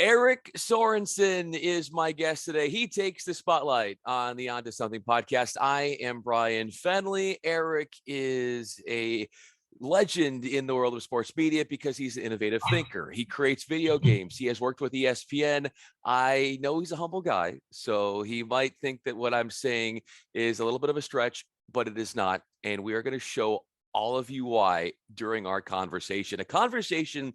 Eric Sorensen is my guest today. He takes the spotlight on the On to Something podcast. I am Bryan Fenley. Eric is a legend in the world of sports media because he's an innovative thinker. He creates video games. He has worked with ESPN. I know he's a humble guy, so he might think that what I'm saying is a little bit of a stretch, but it is not. And we are going to show all of you why during our conversation. A conversation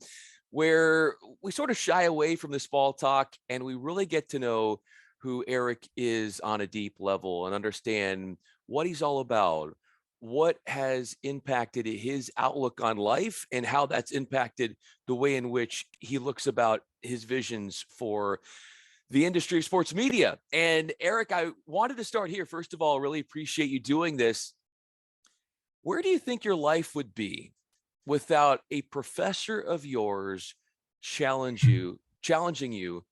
where we sort of shy away from the small talk and we really get to know who Eric is on a deep level and understand what he's all about, what has impacted his outlook on life, and how that's impacted the way in which he looks about his visions for the industry of sports media. And Eric, I wanted to start here. First of all, really appreciate you doing this. Where do you think your life would be without a professor of yours challenging you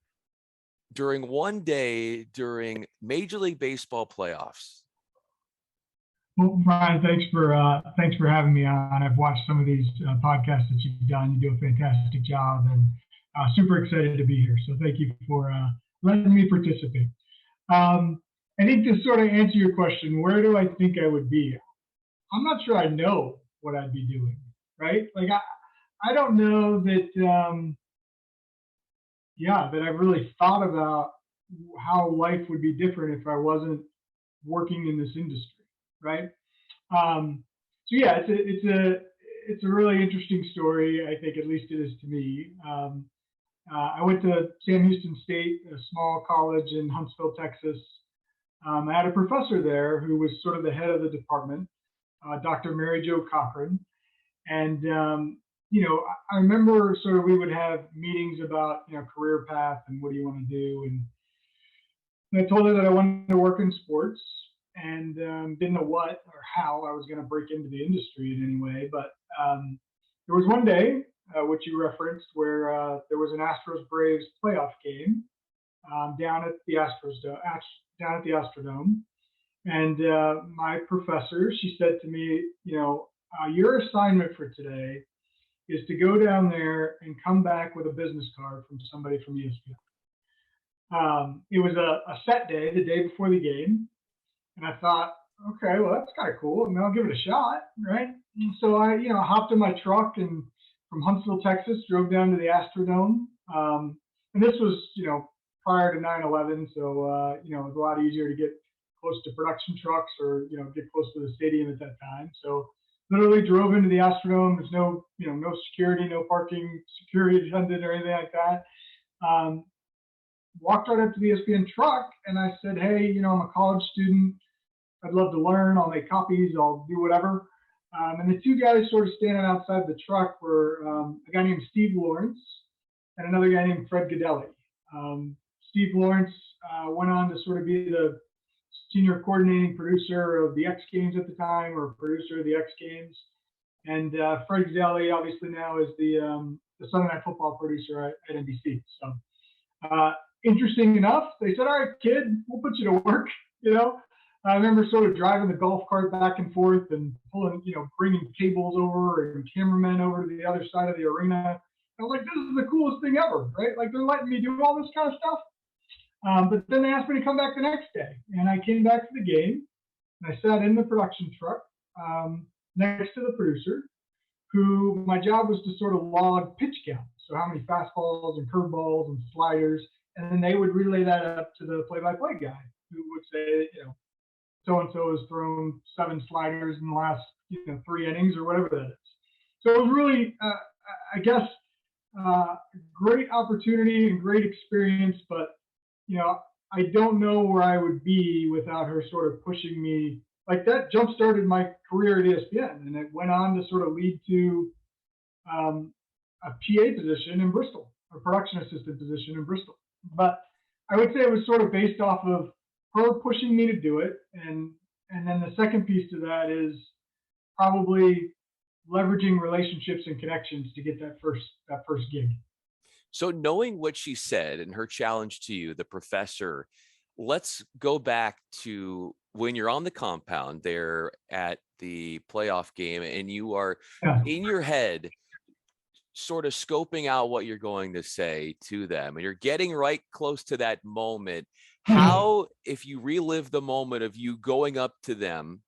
during one day during Major League Baseball playoffs? Well, Bryan, thanks for having me on. I've watched some of these podcasts that you've done. You do a fantastic job, and super excited to be here. So thank you for letting me participate. I think to sort of answer your question, where do I think I would be? I'm not sure I know what I'd be doing. Right? Like I don't know that that I've really thought about how life would be different if I wasn't working in this industry, right? So yeah, it's a really interesting story. I think at least it is to me. I went to Sam Houston State, a small college in Huntsville, Texas. I had a professor there who was sort of the head of the department, Dr. Mary Jo Cochran. And, I remember sort of we would have meetings about, career path and what do you want to do? And I told her that I wanted to work in sports and didn't know what or how I was going to break into the industry in any way. But there was one day, which you referenced, where there was an Astros-Braves playoff game down at the Astrodome. And my professor, she said to me, your assignment for today is to go down there and come back with a business card from somebody from ESPN. It was a set day, the day before the game. And I thought, okay, well, that's kind of cool. I mean, I'll give it a shot, right? And so I, hopped in my truck and from Huntsville, Texas, drove down to the Astrodome. And this was, prior to 9/11. So, it was a lot easier to get close to production trucks or, get close to the stadium at that time. So literally drove into the Astrodome. There's no security, no parking security attendant or anything like that. Walked right up to the ESPN truck and I said, hey, I'm a college student. I'd love to learn. I'll make copies. I'll do whatever. And the two guys sort of standing outside the truck were a guy named Steve Lawrence and another guy named Fred Godelli. Steve Lawrence went on to sort of be the senior coordinating producer of the X Games at the time, or producer of the X Games. And Fred Godelli obviously now is the Sunday Night Football producer at NBC. So interesting enough, they said, all right, kid, we'll put you to work. I remember sort of driving the golf cart back and forth and pulling, bringing cables over and cameramen over to the other side of the arena. I was like, this is the coolest thing ever, right? Like they're letting me do all this kind of stuff. But then they asked me to come back the next day, and I came back to the game, and I sat in the production truck next to the producer, who my job was to sort of log pitch count, so how many fastballs and curveballs and sliders, and then they would relay that up to the play-by-play guy, who would say, so-and-so has thrown 7 sliders in the last 3 innings or whatever that is. So it was really, I guess, great opportunity and great experience, but I don't know where I would be without her sort of pushing me. Like that jump started my career at ESPN, and it went on to sort of lead to a PA position in Bristol, a production assistant position in Bristol. But I would say it was sort of based off of her pushing me to do it, and then the second piece to that is probably leveraging relationships and connections to get that first gig. So knowing what she said and her challenge to you, the professor, let's go back to when you're on the compound there at the playoff game and you are in your head sort of scoping out what you're going to say to them and you're getting right close to that moment, how, if you relive the moment of you going up to them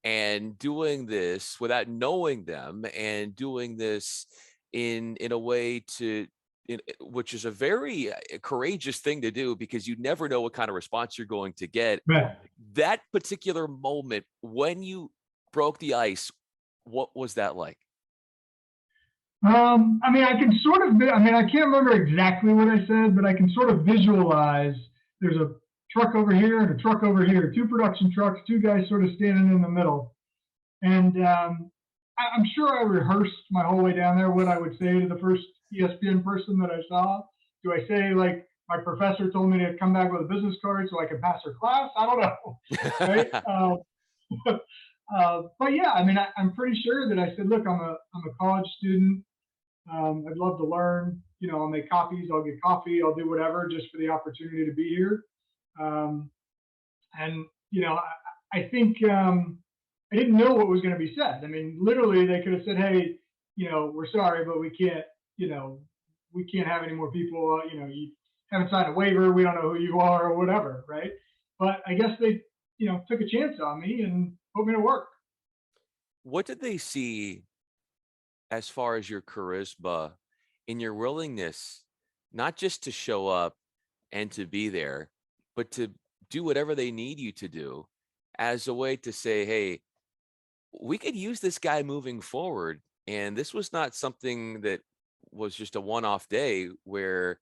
and doing this without knowing them and doing this in a way which is a very courageous thing to do, because you never know what kind of response you're going to get. Right. That particular moment when you broke the ice, what was that like? I mean, I can sort of, I mean, I can't remember exactly what I said, but I can sort of visualize there's a truck over here and a truck over here, two production trucks, two guys sort of standing in the middle. And I'm sure I rehearsed my whole way down there what I would say to the first ESPN person that I saw. Do I say, like, my professor told me to come back with a business card so I could pass her class? I don't know. Right? But yeah, I mean, I'm pretty sure that I said, look, I'm a college student. I'd love to learn. You know, I'll make copies. I'll get coffee. I'll do whatever just for the opportunity to be here. And you know, I think I didn't know what was going to be said. I mean, literally, they could have said, "Hey, you know, we're sorry, but we can't. You know, we can't have any more people. You know, you haven't signed a waiver. We don't know who you are, or whatever." Right? But I guess they, you know, took a chance on me and put me to work. What did they see as far as your charisma, in your willingness not just to show up and to be there, but to do whatever they need you to do as a way to say, hey, we could use this guy moving forward. And this was not something that was just a one-off day, where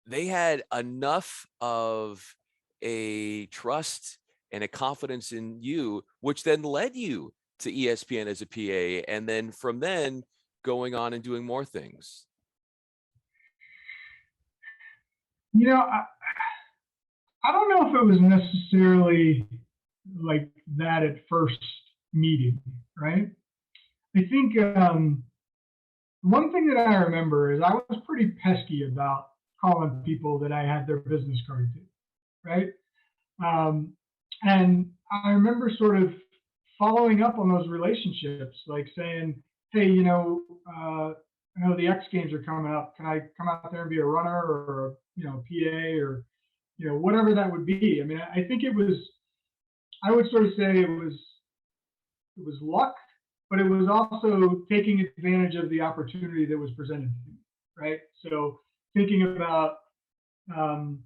they had enough of a trust and a confidence in you, which then led you to ESPN as a PA, and then from then going on and doing more things. You know, I don't know if it was necessarily like that at first meeting, right? I think one thing that I remember is I was pretty pesky about calling people that I had their business card to, right? Um, and I remember sort of following up on those relationships, like saying, "Hey, you know, I know the X Games are coming up. Can I come out there and be a runner or you know PA or you know whatever that would be?" I mean, I think it was. I would sort of say it was luck, but it was also taking advantage of the opportunity that was presented to me, right? So thinking about um,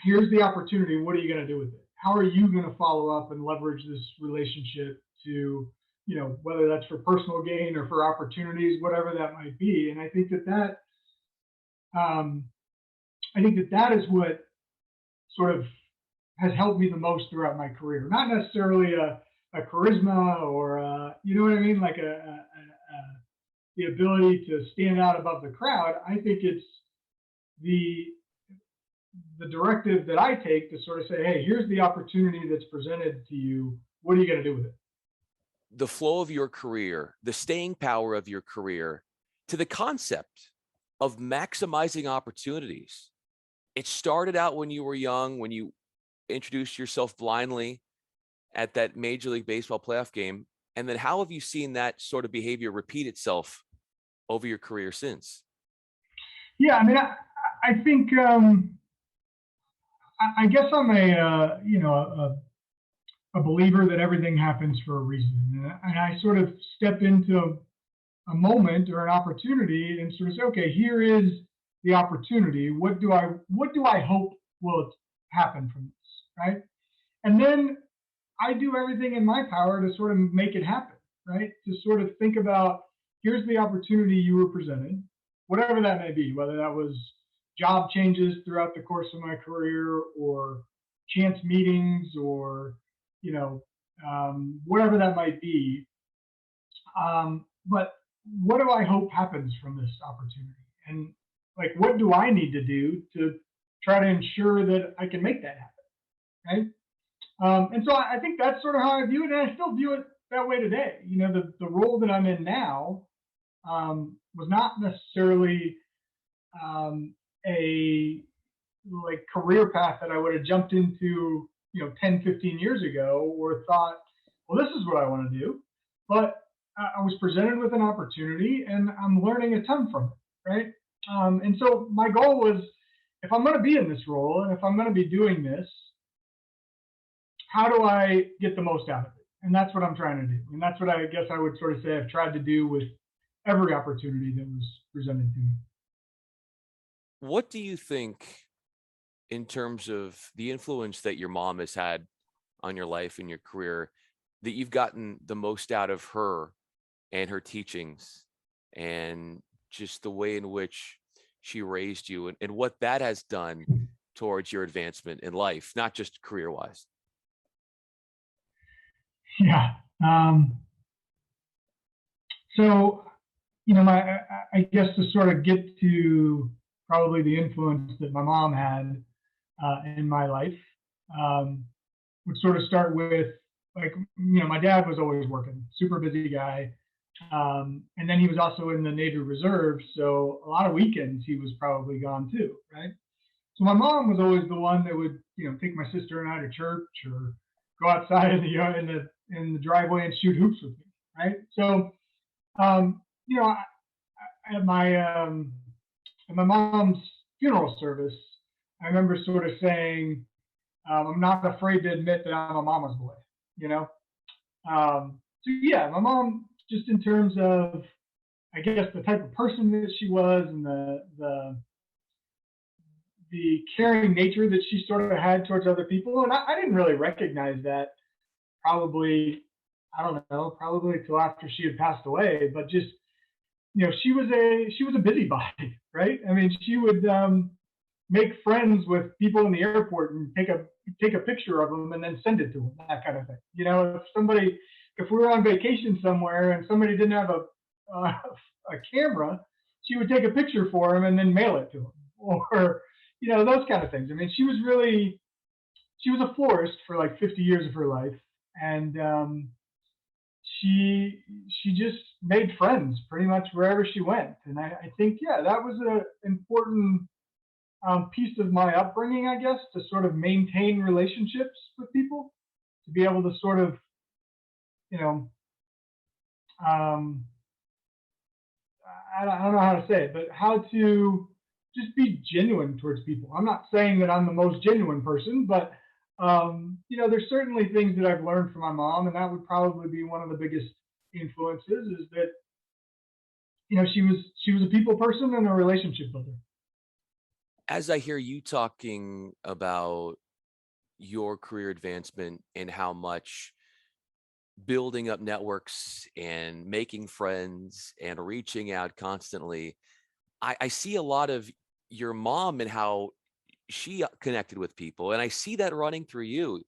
here's the opportunity. What are you going to do with it? How are you going to follow up and leverage this relationship to, you know, whether that's for personal gain or for opportunities, whatever that might be. And um, I think that is what sort of has helped me the most throughout my career. Not necessarily a charisma or you know what I mean, like the ability to stand out above the crowd. I think it's the the directive that I take to sort of say, hey, here's the opportunity that's presented to you. What are you going to do with it? The flow of your career, the staying power of your career, to the concept of maximizing opportunities. It started out when you were young, when you introduced yourself blindly at that Major League Baseball playoff game. And then how have you seen that sort of behavior repeat itself over your career since? Yeah, I mean, I think I guess I'm a you know a believer that everything happens for a reason, and I sort of step into a moment or an opportunity and sort of say, okay, here is the opportunity. What do I hope will happen from this, right? And then I do everything in my power to sort of make it happen, right? To sort of think about here's the opportunity you were presented, whatever that may be, whether that was job changes throughout the course of my career or chance meetings or, you know, whatever that might be. But what do I hope happens from this opportunity? And like, what do I need to do to try to ensure that I can make that happen? Right. And so I think that's sort of how I view it. And I still view it that way today. You know, the role that I'm in now was not necessarily a like career path that I would have jumped into, you know, 10, 15 years ago or thought, well, this is what I want to do. But I was presented with an opportunity and I'm learning a ton from it, right? And so my goal was, if I'm going to be in this role and if I'm going to be doing this, how do I get the most out of it? And that's what I'm trying to do. And that's what I guess I would sort of say I've tried to do with every opportunity that was presented to me. What do you think, in terms of the influence that your mom has had on your life and your career, that you've gotten the most out of her and her teachings and just the way in which she raised you, and what that has done towards your advancement in life, not just career wise? Yeah. So, I guess to sort of get to probably the influence that my mom had in my life, um, would sort of start with, like, my dad was always working, super busy guy. And then he was also in the Navy Reserve. So a lot of weekends he was probably gone too, right? So my mom was always the one that would, take my sister and I to church or go outside in the driveway and shoot hoops with me, right? So, um, you know, at my mom's funeral service, I remember sort of saying, I'm not afraid to admit that I'm a mama's boy, you know? So yeah, my mom, just in terms of, I guess, the type of person that she was and the caring nature that she sort of had towards other people. And I didn't really recognize that, probably, I don't know, probably until after she had passed away, but just, she was a busybody, right? I mean, she would make friends with people in the airport and take a picture of them and then send it to them, that kind of thing. If we were on vacation somewhere and somebody didn't have a camera, she would take a picture for them and then mail it to them, or those kind of things. I mean, she was a florist for like 50 years of her life, and she just made friends pretty much wherever she went. And I think, yeah, that was an important piece of my upbringing, I guess, to sort of maintain relationships with people, to be able to sort of, you know, um, I don't know how to say it, but how to just be genuine towards people. I'm not saying that I'm the most genuine person, but there's certainly things that I've learned from my mom, and that would probably be one of the biggest influences. Is that she was a people person and a relationship builder. As I hear you talking about your career advancement and how much building up networks and making friends and reaching out constantly, I see a lot of your mom and how she connected with people, and I see that running through you.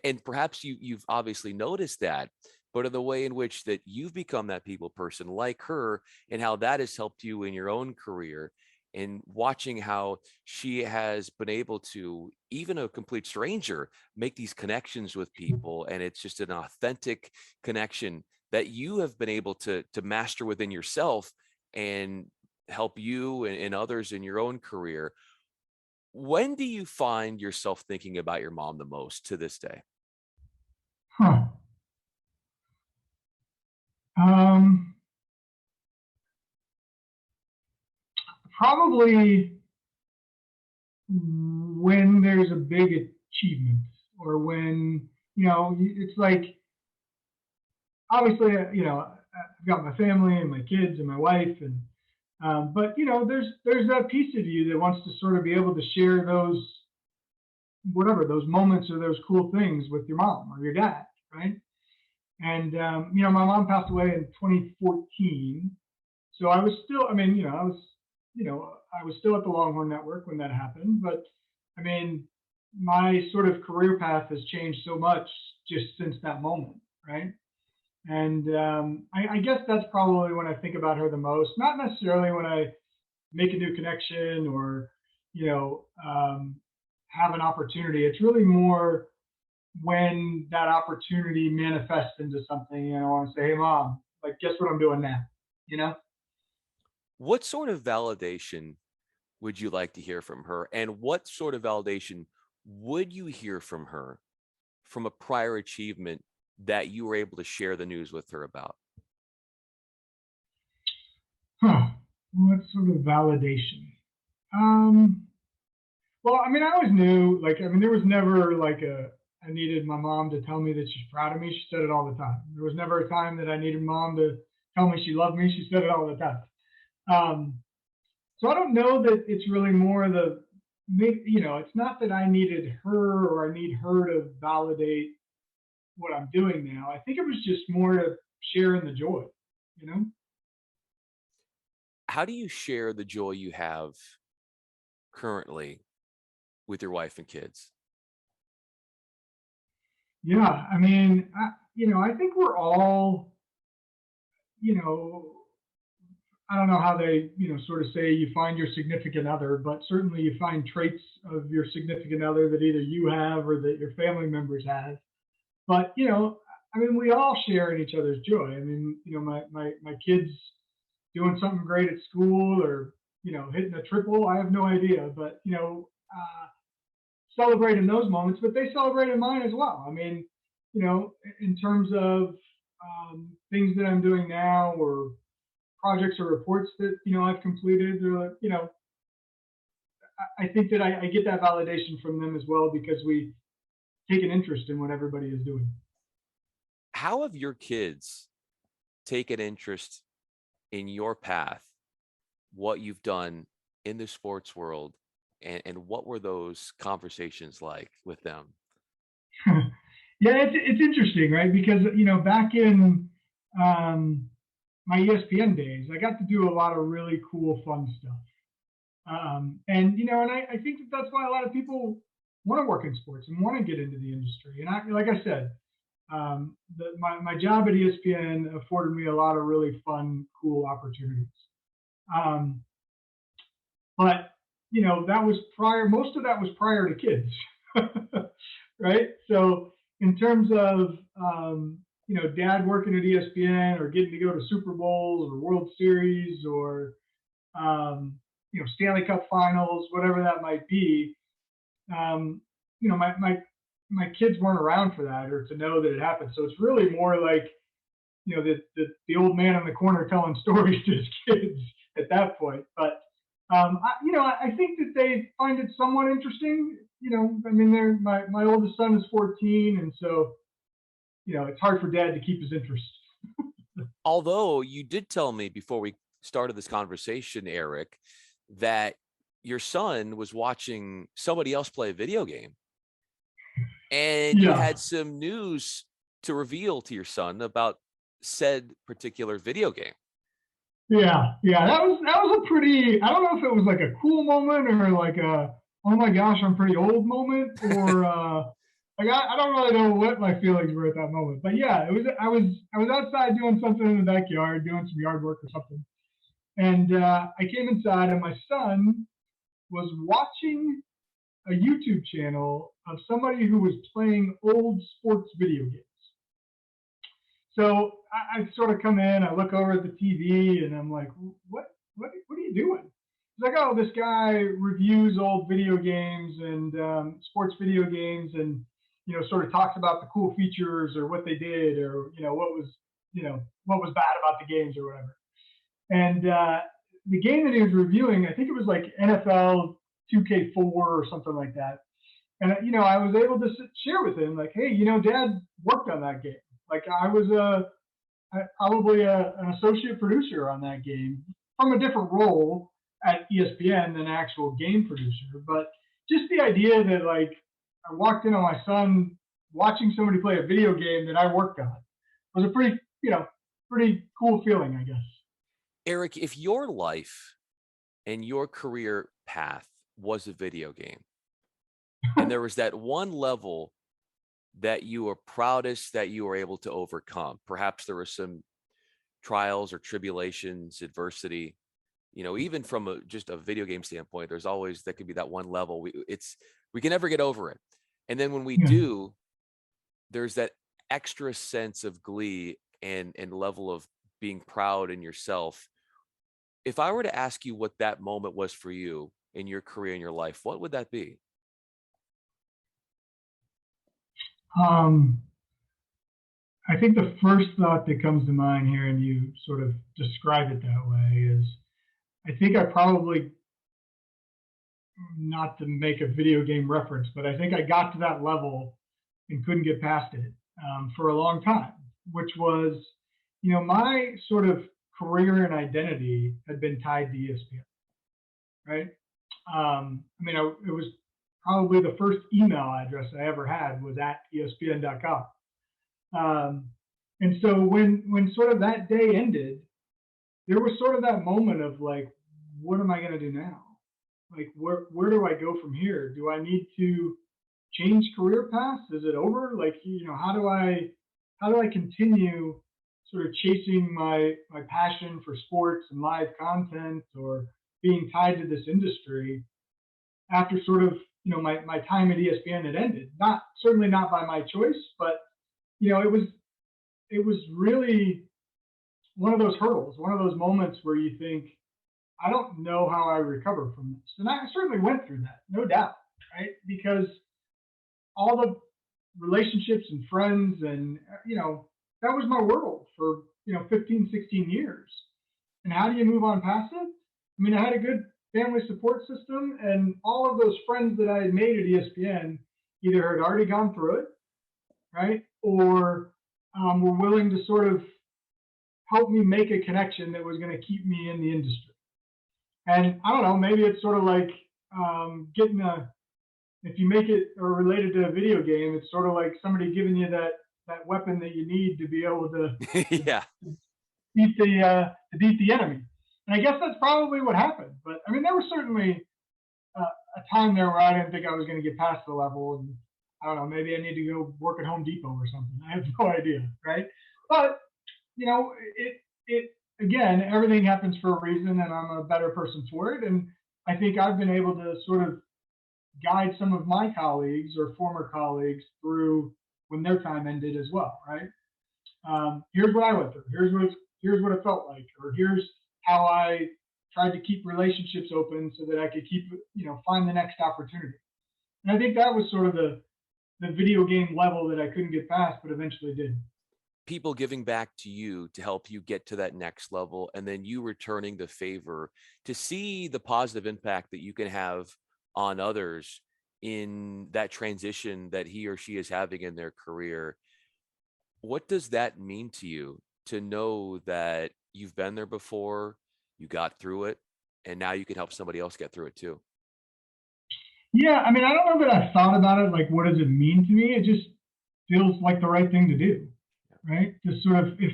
And perhaps you've obviously noticed that, but in the way in which that you've become that people person like her, and how that has helped you in your own career, and watching how she has been able to, even a complete stranger, make these connections with people, and it's just an authentic connection that you have been able to master within yourself and help you and others in your own career. When do you find yourself thinking about your mom the most to this day? Huh. Um, Probably when there's a big achievement, or when it's like, obviously, I've got my family and my kids and my wife, and but there's that piece of you that wants to sort of be able to share those, whatever, those moments or those cool things with your mom or your dad, right? And my mom passed away in 2014, so I was still, I mean, I was still at the Longhorn Network when that happened. But I mean, my sort of career path has changed so much just since that moment, right? And I guess that's probably when I think about her the most. Not necessarily when I make a new connection or you know have an opportunity. It's really more when that opportunity manifests into something, and I want to say, "Hey, mom, like, guess what I'm doing now?" You know? What sort of validation would you like to hear from her? And what sort of validation would you hear from her from a prior achievement that you were able to share the news with her about? Huh. What sort of validation? Um, well, I mean, I always knew, like, I mean, there was never like I needed my mom to tell me that she's proud of me. She said it all the time. There was never a time that I needed mom to tell me she loved me. She said it all the time. Um, so I don't know that it's really more the, it's not that I needed her or I need her to validate what I'm doing now. I think it was just more to share in the joy, you know? How do you share the joy you have currently with your wife and kids? Yeah. I mean, I think we're all, you know, I don't know how they, sort of say you find your significant other, but certainly you find traits of your significant other that either you have or that your family members have. But, I mean, we all share in each other's joy. I mean, my kids doing something great at school or, hitting a triple, I have no idea, but, celebrating those moments, but they celebrated mine as well. I mean, in terms of things that I'm doing now or projects or reports that I've completed. They're like, I think that I get that validation from them as well because we take an interest in what everybody is doing. How have your kids taken interest in your path, what you've done in the sports world, and what were those conversations like with them? Yeah, it's interesting, right? Because back in um, my ESPN days, I got to do a lot of really cool, fun stuff. And I think that that's why a lot of people want to work in sports and want to get into the industry. And like I said, my job at ESPN afforded me a lot of really fun, cool opportunities. Um, but that was prior. Most of that was prior to kids, right? So in terms of dad working at ESPN or getting to go to Super Bowls or World Series or Stanley Cup Finals, whatever that might be. Um, my kids weren't around for that or to know that it happened. So it's really more like the old man in the corner telling stories to his kids at that point. But I think that they find it somewhat interesting. I mean, my oldest son is 14, and so it's hard for dad to keep his interest. Although you did tell me before we started this conversation, Eric, that your son was watching somebody else play a video game and you Yeah, had some news to reveal to your son about said particular video game. yeah. That was a pretty. I don't know if it was like a cool moment or like a oh my gosh I'm pretty old moment or like I don't really know what my feelings were at that moment. But yeah, it was. I was outside doing something in the backyard, doing some yard work or something, and I came inside and my son was watching a YouTube channel of somebody who was playing old sports video games. So I sort of come in, I look over at the TV, and I'm like, what are you doing? He's like, oh, this guy reviews old video games and sports video games, and sort of talks about the cool features or what they did, or what was bad about the games or whatever. And the game that he was reviewing, I think it was like NFL 2K4 or something like that. And I was able to share with him like, hey, Dad worked on that game. Like I was probably an associate producer on that game from a different role at ESPN than an actual game producer. But just the idea that like I walked in on my son watching somebody play a video game that I worked on was a pretty cool feeling, I guess. Eric, if your life and your career path was a video game, and there was that one level that you were proudest that you were able to overcome, perhaps there were some trials or tribulations, adversity, even from just a video game standpoint, there's always, that could be that one level. We can never get over it. And then when we Yeah. do, there's that extra sense of glee and level of being proud in yourself. If I were to ask you what that moment was for you in your career, in your life, what would that be? Um, I think the first thought that comes to mind here, and you sort of describe it that way, is I think I probably, not to make a video game reference, but I think I got to that level and couldn't get past it for a long time, which was, my sort of career and identity had been tied to ESPN, right? It was probably the first email address I ever had was at ESPN.com. Um, and so when sort of that day ended, there was sort of that moment of like, what am I going to do now? Like, where do I go from here? Do I need to change career paths? Is it over? Like, how do I continue sort of chasing my passion for sports and live content, or being tied to this industry after sort of my time at ESPN had ended? Not certainly not by my choice, but it was really one of those hurdles, one of those moments where you think, I don't know how I recover from this. And I certainly went through that, no doubt, right? Because all the relationships and friends and, that was my world for, 15, 16 years. And how do you move on past it? I mean, I had a good family support system, and all of those friends that I had made at ESPN either had already gone through it, right? Or were willing to sort of help me make a connection that was going to keep me in the industry. And I don't know, maybe it's sort of like getting if you make it or related to a video game, it's sort of like somebody giving you that weapon that you need to be able to Yeah. beat the enemy. And I guess that's probably what happened. But I mean, there was certainly a time there where I didn't think I was going to get past the level, and I don't know, maybe I need to go work at Home Depot or something. I have no idea, right? But it again, everything happens for a reason, and I'm a better person for it. And I think I've been able to sort of guide some of my colleagues or former colleagues through when their time ended as well, right? Here's what I went through. Here's what it felt like, or here's how I tried to keep relationships open so that I could keep, find the next opportunity. And I think that was sort of the video game level that I couldn't get past, but eventually did. People giving back to you to help you get to that next level, and then you returning the favor to see the positive impact that you can have on others in that transition that he or she is having in their career. What does that mean to you to know that you've been there before, you got through it, and now you can help somebody else get through it too? Yeah, I mean, I don't know that I thought about it like, what does it mean to me? It just feels like the right thing to do, right? Just sort of, if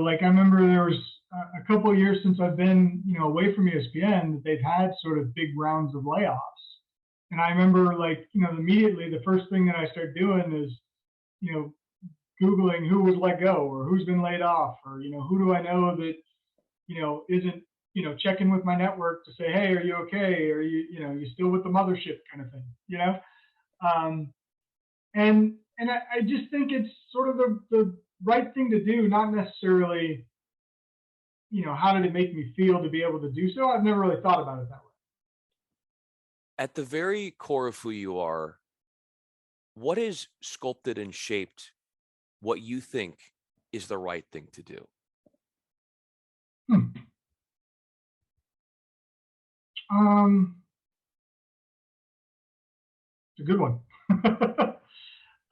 like, I remember there was a couple of years since I've been away from ESPN, that they've had sort of big rounds of layoffs. And I remember, like, immediately the first thing that I start doing is you know Googling who was let go, or who's been laid off, or who do I know that isn't checking with my network to say, hey, are you okay, are you still with the mothership, kind of thing. um, and I just think it's sort of the right thing to do, not necessarily how did it make me feel to be able to do so. I've never really thought about it that way. At the very core of who you are, what is sculpted and shaped what you think is the right thing to do? Hmm. um, it's a good one.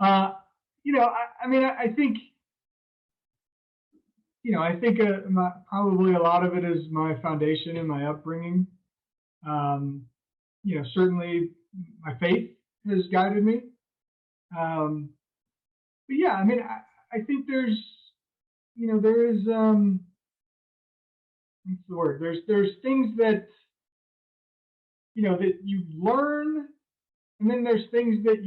I mean, I think probably a lot of it is my foundation and my upbringing. Um, certainly my faith has guided me. Um, but yeah, I mean, I think there is, what's the word? There's things that, that you learn, and then there's things that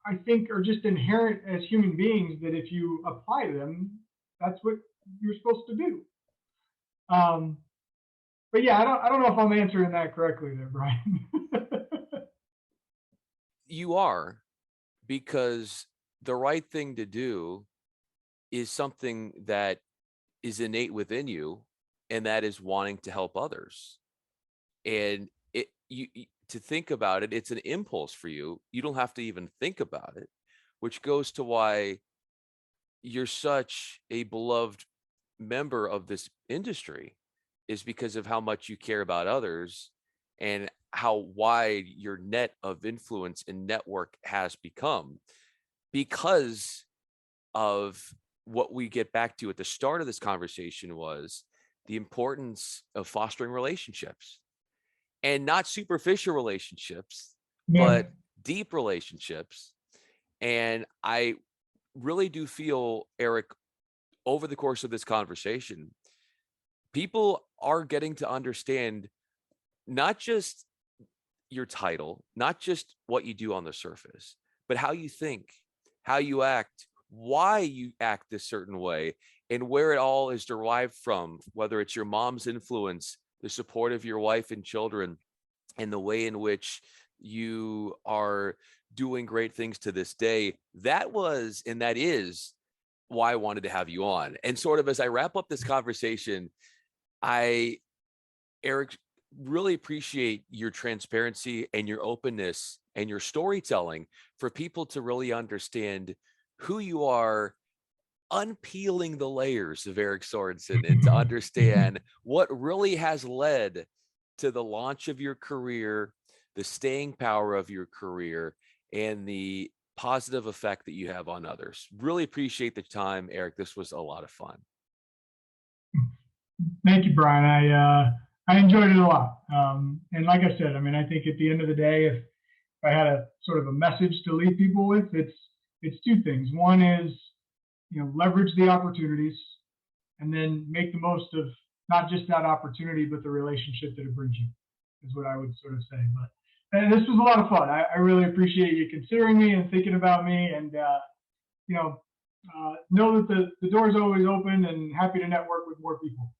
I think are just inherent as human beings, that if you apply them, that's what you're supposed to do. Um, but yeah, I don't know if I'm answering that correctly there, Bryan. You are, because the right thing to do is something that is innate within you, and that is wanting to help others. And to think about it, it's an impulse for you. You don't have to even think about it, which goes to why you're such a beloved member of this industry is because of how much you care about others and how wide your net of influence and network has become because of what we get back to at the start of this conversation was the importance of fostering relationships, and not superficial relationships, Yeah. but deep relationships. And I really do feel, Eric, over the course of this conversation, people are getting to understand not just your title, not just what you do on the surface, but how you think, how you act, why you act this certain way, and where it all is derived from, whether it's your mom's influence, the support of your wife and children, and the way in which you are doing great things to this day. That was, and that is why I wanted to have you on. And sort of as I wrap up this conversation, I, Eric, really appreciate your transparency and your openness and your storytelling for people to really understand who you are, unpeeling the layers of Eric Sorensen, and to understand what really has led to the launch of your career, the staying power of your career, and the positive effect that you have on others. Really appreciate the time, Eric. This was a lot of fun. Thank you, Brian. I enjoyed it a lot. And like I said, I mean, I think at the end of the day, if I had a sort of a message to leave people with, it's two things. One is, leverage the opportunities, and then make the most of not just that opportunity, but the relationship that it brings you, is what I would sort of say. But and this was a lot of fun. I really appreciate you considering me and thinking about me, and know that the door is always open, and happy to network with more people.